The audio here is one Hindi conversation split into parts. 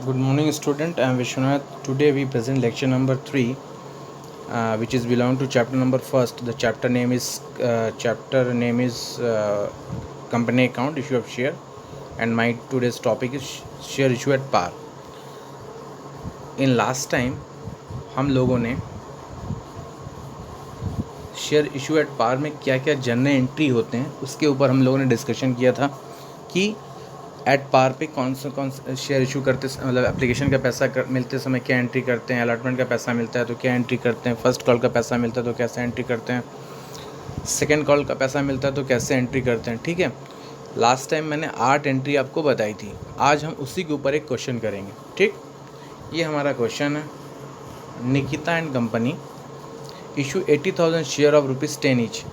Good morning, student. I am Vishwanath. Today we present lecture number 3, which is belong to chapter number first. The chapter name is company account issue of share, and my today's topic is share issue at par. In last time हम लोगों ने शेयर इशू एट पार में क्या क्या जनरल एंट्री होते हैं उसके ऊपर हम लोगों ने डिस्कशन किया था कि एट पार पे कौन सा शेयर इशू करते मतलब एप्लीकेशन का पैसा मिलते समय क्या एंट्री करते हैं, अलॉटमेंट का पैसा मिलता है तो क्या एंट्री करते हैं, फर्स्ट कॉल का पैसा मिलता है तो कैसे एंट्री करते हैं, सेकंड कॉल का पैसा मिलता है तो कैसे एंट्री करते हैं। ठीक है, लास्ट टाइम मैंने 8 एंट्री आपको बताई थी। आज हम उसी के ऊपर एक क्वेश्चन करेंगे। ठीक, ये हमारा क्वेश्चन है। Nikita and company issue 80,000 share of ₹10 each.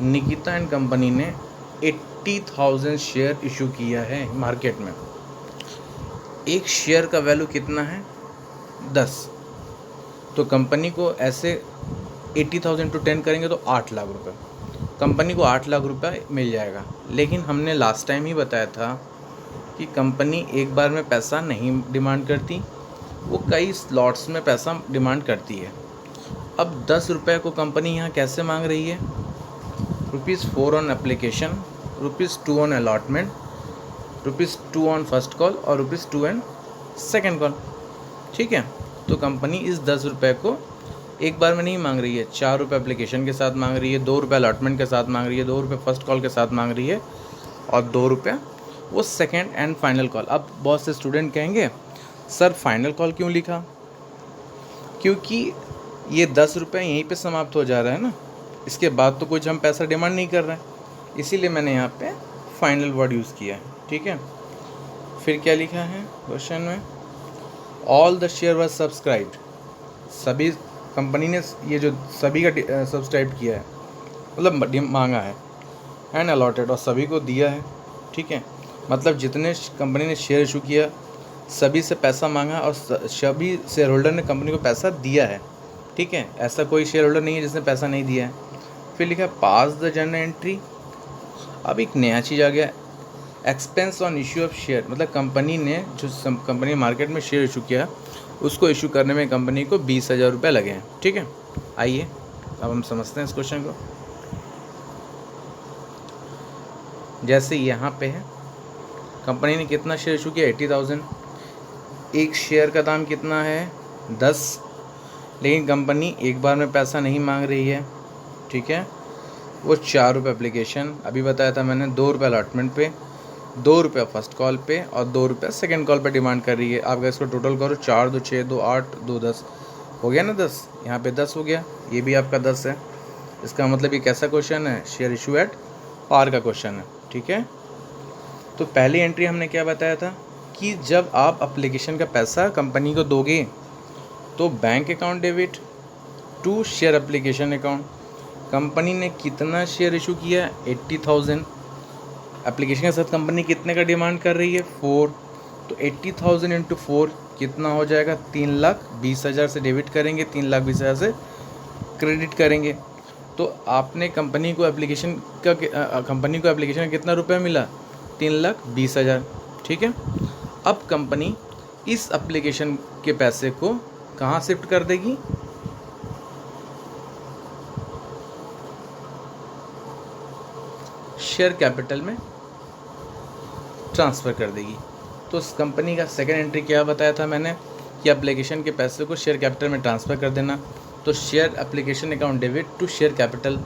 Nikita and company ने 80,000 शेयर इशू किया है मार्केट में। एक शेयर का वैल्यू कितना है? 10। तो कंपनी को ऐसे 80,000 टू 10 करेंगे तो 8 लाख रुपए। कंपनी को 8 लाख रुपए मिल जाएगा। लेकिन हमने लास्ट टाइम ही बताया था कि कंपनी एक बार में पैसा नहीं डिमांड करती, वो कई स्लॉट्स में पैसा डिमांड करती है। अब 10 रुपये को कंपनी यहाँ कैसे मांग रही है? ₹4 on application, ₹2 on allotment, ₹2 on first call और ₹2 ऑन सेकेंड कॉल। ठीक है, तो कंपनी इस 10 रुपये को एक बार में नहीं मांग रही है। ₹4 एप्लीकेशन के साथ मांग रही है, ₹2 अलॉटमेंट के साथ मांग रही है, ₹2 फर्स्ट कॉल के साथ मांग रही है और ₹2 वो सेकेंड एंड फाइनल कॉल। अब बहुत से स्टूडेंट कहेंगे सर फाइनल कॉल क्यों लिखा? क्योंकि ये 10 रुपये यहीं पे समाप्त हो जा रहा है ना, इसके बाद तो कुछ हम पैसा डिमांड नहीं कर रहे हैं, इसीलिए मैंने यहाँ पे फाइनल वर्ड यूज़ किया है। ठीक है, फिर क्या लिखा है क्वेश्चन में? All the share was subscribed. सभी कंपनी ने ये जो सभी का सब्सक्राइब किया है मतलब मांगा है, एंड अलॉटेड और सभी को दिया है। ठीक है, मतलब जितने कंपनी ने शेयर इशू किया सभी से पैसा मांगा और सभी शेयर होल्डर ने कंपनी को पैसा दिया है। ठीक है, ऐसा कोई शेयर होल्डर नहीं है जिसने पैसा नहीं दिया है। फिर लिखा पास द जनरल एंट्री। अब एक नया चीज़ आ गया, expense on issue of share. मतलब कंपनी ने जो कंपनी मार्केट में शेयर इशू किया उसको इशू करने में कंपनी को 20,000 रुपये लगे हैं। ठीक है, आइए अब हम समझते हैं इस क्वेश्चन को। जैसे यहाँ पे है, कंपनी ने कितना शेयर इशू किया? 80,000। एक शेयर का दाम कितना है? 10। लेकिन कंपनी एक बार में पैसा नहीं मांग रही है। ठीक है, वो ₹4 एप्लीकेशन अभी बताया था मैंने, ₹2 अलॉटमेंट पे, ₹2 फर्स्ट कॉल पे और ₹2 सेकंड कॉल पे डिमांड कर रही है। आप अगर इसको टोटल करो 4 2 6 2 8 2 10 हो गया ना 10। यहाँ पे 10 हो गया, ये भी आपका 10 है। इसका मतलब ये कैसा क्वेश्चन है? शेयर इशू एट पार का क्वेश्चन है। ठीक है, तो पहली एंट्री हमने क्या बताया था कि जब आप एप्लीकेशन का पैसा कंपनी को दोगे तो bank account debit to share application account. Company ने कितना शेयर इशू किया? 80,000। एप्लीकेशन के साथ कंपनी कितने का डिमांड कर रही है? 4। तो 80,000 इंटू 4 कितना हो जाएगा? 3,20,000 से डेबिट करेंगे, 3,20,000 से क्रेडिट करेंगे। तो आपने कंपनी को एप्लीकेशन का कितना रुपया मिला? 3,20,000। ठीक है, अब कंपनी इस एप्लीकेशन के पैसे को कहाँ शिफ्ट कर देगी? शेयर कैपिटल में ट्रांसफ़र कर देगी। तो इस कंपनी का सेकंड एंट्री क्या बताया था मैंने कि एप्लीकेशन के पैसे को शेयर कैपिटल में ट्रांसफ़र कर देना। तो share application account debit to share capital.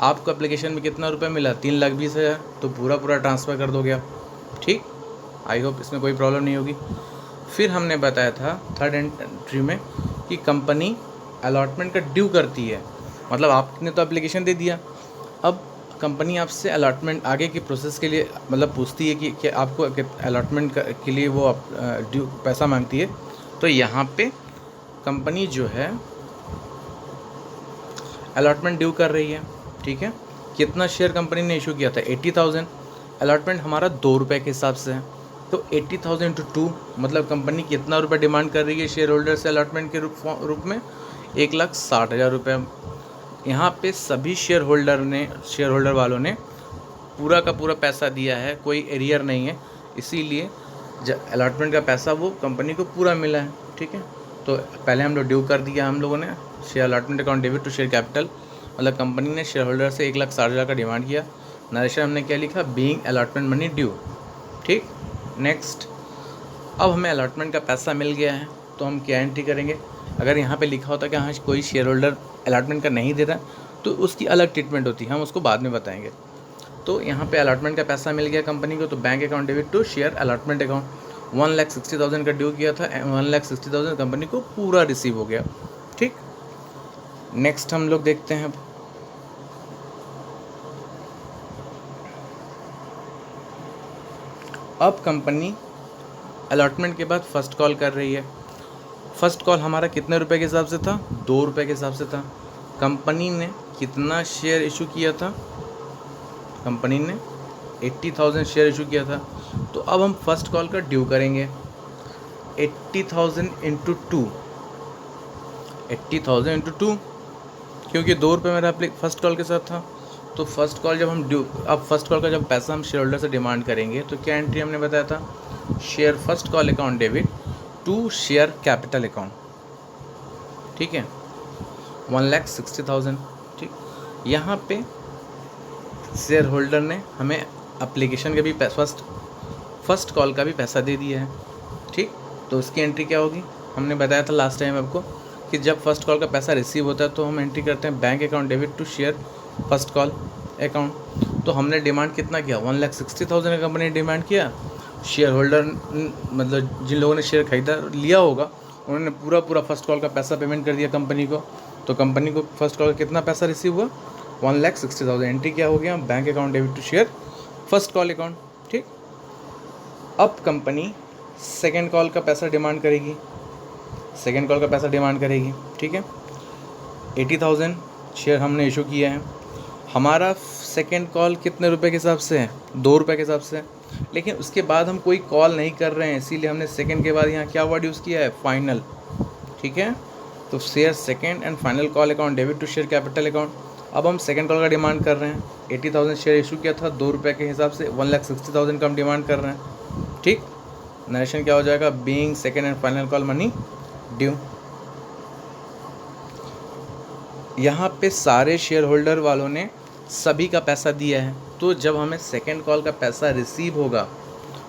आपको एप्लीकेशन में कितना रुपया मिला? 3,20,000। तो पूरा ट्रांसफ़र कर दोगे आप। ठीक, आई होप इसमें कोई प्रॉब्लम नहीं होगी। फिर हमने बताया था थर्ड एंट्री में कि कंपनी अलॉटमेंट का ड्यू करती है। मतलब आपने तो एप्लीकेशन दे दिया, अब कंपनी आपसे अलॉटमेंट आगे की प्रोसेस के लिए मतलब पूछती है कि आपको अलॉटमेंट के लिए वो ड्यू पैसा मांगती है। तो यहाँ पे कंपनी जो है अलॉटमेंट ड्यू कर रही है। ठीक है, कितना शेयर कंपनी ने इशू किया था? 80,000। अलॉटमेंट हमारा ₹2 के हिसाब से है, तो 80,000 इंटू 2 मतलब कंपनी कितना रुपये डिमांड कर रही है शेयर होल्डर से अलॉटमेंट के रूप में? 1,60,000 रुपये। यहाँ पे सभी शेयर होल्डर वालों ने पूरा का पूरा पैसा दिया है, कोई एरियर नहीं है। इसीलिए जब अलॉटमेंट का पैसा वो कंपनी को पूरा मिला है, ठीक है। तो पहले हम लोग ड्यू कर दिया हम लोगों ने, share allotment account debit to share capital, मतलब कंपनी ने शेयर होल्डर से 1,60,000 का डिमांड किया। नरेशन हमने क्या लिखा, बीइंग अलॉटमेंट मनी ड्यू, ठीक। नेक्स्ट, अब हमें अलॉटमेंट का पैसा मिल गया है तो हम क्या एंट्री करेंगे। अगर यहाँ पे लिखा होता कि हाँ कोई शेयर होल्डर अलॉटमेंट का नहीं दे रहा तो उसकी अलग ट्रीटमेंट होती है, हम उसको बाद में बताएंगे। तो यहाँ पे अलॉटमेंट का पैसा मिल गया कंपनी को, तो bank account debit to share allotment account. 1,60,000 का ड्यू किया था, 1,60,000 कंपनी को पूरा रिसीव हो गया, ठीक। नेक्स्ट हम लोग देखते हैं अब कंपनी अलॉटमेंट के बाद फर्स्ट कॉल कर रही है। फर्स्ट कॉल हमारा कितने रुपए के हिसाब से था, 2 रुपये के हिसाब से था। कंपनी ने कितना शेयर इशू किया था, कंपनी ने 80,000 शेयर इशू किया था। तो अब हम फर्स्ट कॉल का ड्यू करेंगे, 80,000 इंटू 2, 80,000 इंटू 2, क्योंकि 2 रुपये मेरा फर्स्ट कॉल के साथ था। तो फर्स्ट कॉल जब हम ड्यू, अब फर्स्ट कॉल का जब पैसा हम शेयर होल्डर से डिमांड करेंगे तो क्या एंट्री हमने बताया था, share first call account debit to share capital account, ठीक है, 1,60,000, ठीक। यहाँ पे शेयर होल्डर ने हमें एप्लीकेशन का भी फर्स्ट कॉल का भी पैसा दे दिया है, ठीक। तो उसकी एंट्री क्या होगी, हमने बताया था लास्ट टाइम आपको कि जब फर्स्ट कॉल का पैसा रिसीव होता है तो हम एंट्री करते हैं bank account debit to share first call account. तो हमने डिमांड कितना किया, 1,60,000 का कंपनी ने डिमांड किया। शेयर होल्डर मतलब जिन लोगों ने शेयर खरीदा लिया होगा उन्होंने पूरा फर्स्ट कॉल का पैसा पेमेंट कर दिया कंपनी को। तो कंपनी को फर्स्ट कॉल का कितना पैसा रिसीव हुआ, 1,60,000। एंट्री क्या हो गया, bank account debit to share first call account, ठीक। अब कंपनी सेकेंड कॉल का पैसा डिमांड करेगी, सेकेंड कॉल का पैसा डिमांड करेगी, ठीक है। 80,000 शेयर हमने इशू किया है। हमारा सेकेंड कॉल कितने रुपए के हिसाब से है, 2 रुपये के हिसाब से है। लेकिन उसके बाद हम कोई कॉल नहीं कर रहे हैं, इसीलिए हमने सेकेंड के बाद यहाँ क्या वर्ड यूज़ किया है, फाइनल, ठीक है। तो share second and final call account debit to share capital account. अब हम सेकेंड कॉल का डिमांड कर रहे हैं, 80,000 शेयर इशू किया था 2 रुपये के हिसाब से, 1,60,000 का हम डिमांड कर रहे हैं, ठीक। नरेशन क्या हो जाएगा, being second and final call money due. यहाँ पे सारे शेयर होल्डर वालों ने सभी का पैसा दिया है। तो जब हमें सेकेंड कॉल का पैसा रिसीव होगा,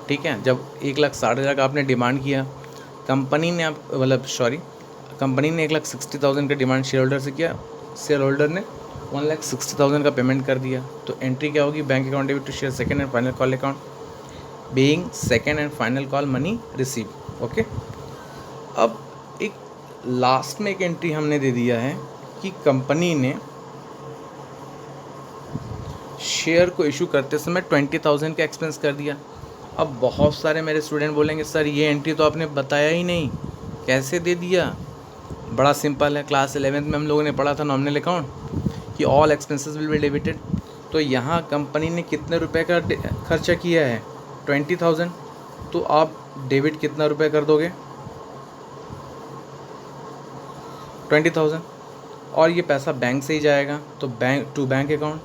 ठीक है, जब 1,60,000 का आपने डिमांड किया, कंपनी ने कंपनी ने 1,60,000 का डिमांड शेयर होल्डर से किया, शेयर होल्डर ने 1,60,000 का पेमेंट कर दिया। तो एंट्री क्या होगी, bank account debit to share second and final call account, being second and final call money receive, okay. अब एक लास्ट में एक एंट्री हमने दे दिया है कि कंपनी ने शेयर को इशू करते समय 20,000 का एक्सपेंस कर दिया। अब बहुत सारे मेरे स्टूडेंट बोलेंगे सर ये एंट्री तो आपने बताया ही नहीं, कैसे दे दिया। बड़ा सिंपल है, क्लास 11th में हम लोगों ने पढ़ा था नॉमिनल अकाउंट कि all expenses will be debited. तो यहाँ कंपनी ने कितने रुपए का खर्चा किया है, 20,000। तो आप डेबिट कितना रुपए कर दोगे, 20,000, और ये पैसा बैंक से ही जाएगा। तो बैंक अकाउंट,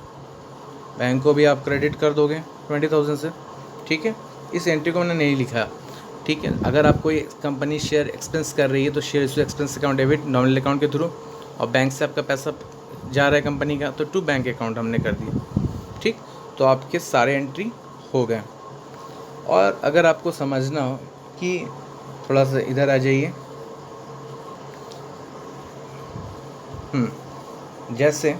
बैंक को भी आप क्रेडिट कर दोगे 20,000 से, ठीक है। इस एंट्री को मैंने नहीं लिखा, ठीक है। अगर आप कोई कंपनी शेयर एक्सपेंस कर रही है तो share issue expense account debit nominal account के थ्रू, और बैंक से आपका पैसा जा रहा है कंपनी का तो टू बैंक अकाउंट हमने कर दिया, ठीक। तो आपके सारे एंट्री हो गए। और अगर आपको समझना हो कि थोड़ा सा इधर आ जाइए, जैसे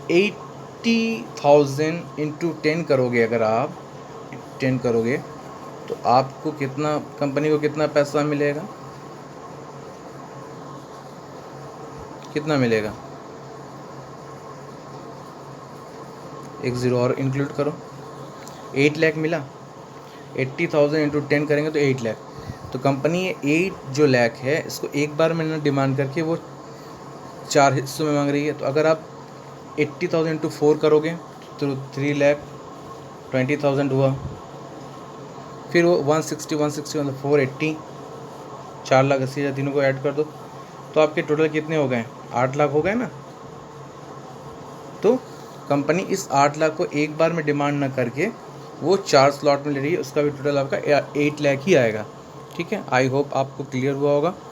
80,000 इंटू 10 करोगे, अगर आप 10 करोगे तो आपको कितना, कंपनी को कितना पैसा मिलेगा, कितना मिलेगा, एक ज़ीरो और इंक्लूड करो, 8 लाख मिला। 80,000 इंटू 10 करेंगे तो 8 लाख। तो कंपनी ये 8 जो लाख है इसको एक बार में ना डिमांड करके वो 4 हिस्सों में मांग रही है। तो अगर आप 80,000 इंटू 4 करोगे तो 3,20,000 हुआ। फिर वो 160 मतलब 480, 4,80,000 तीनों को ऐड कर दो तो आपके टोटल कितने हो गए, 8 लाख हो गए ना। तो कंपनी इस 8 लाख को एक बार में डिमांड ना करके वो 4 स्लॉट में ले रही है, उसका भी टोटल आपका 8 लाख ही आएगा। ठीक है, आई होप आपको क्लियर हुआ होगा।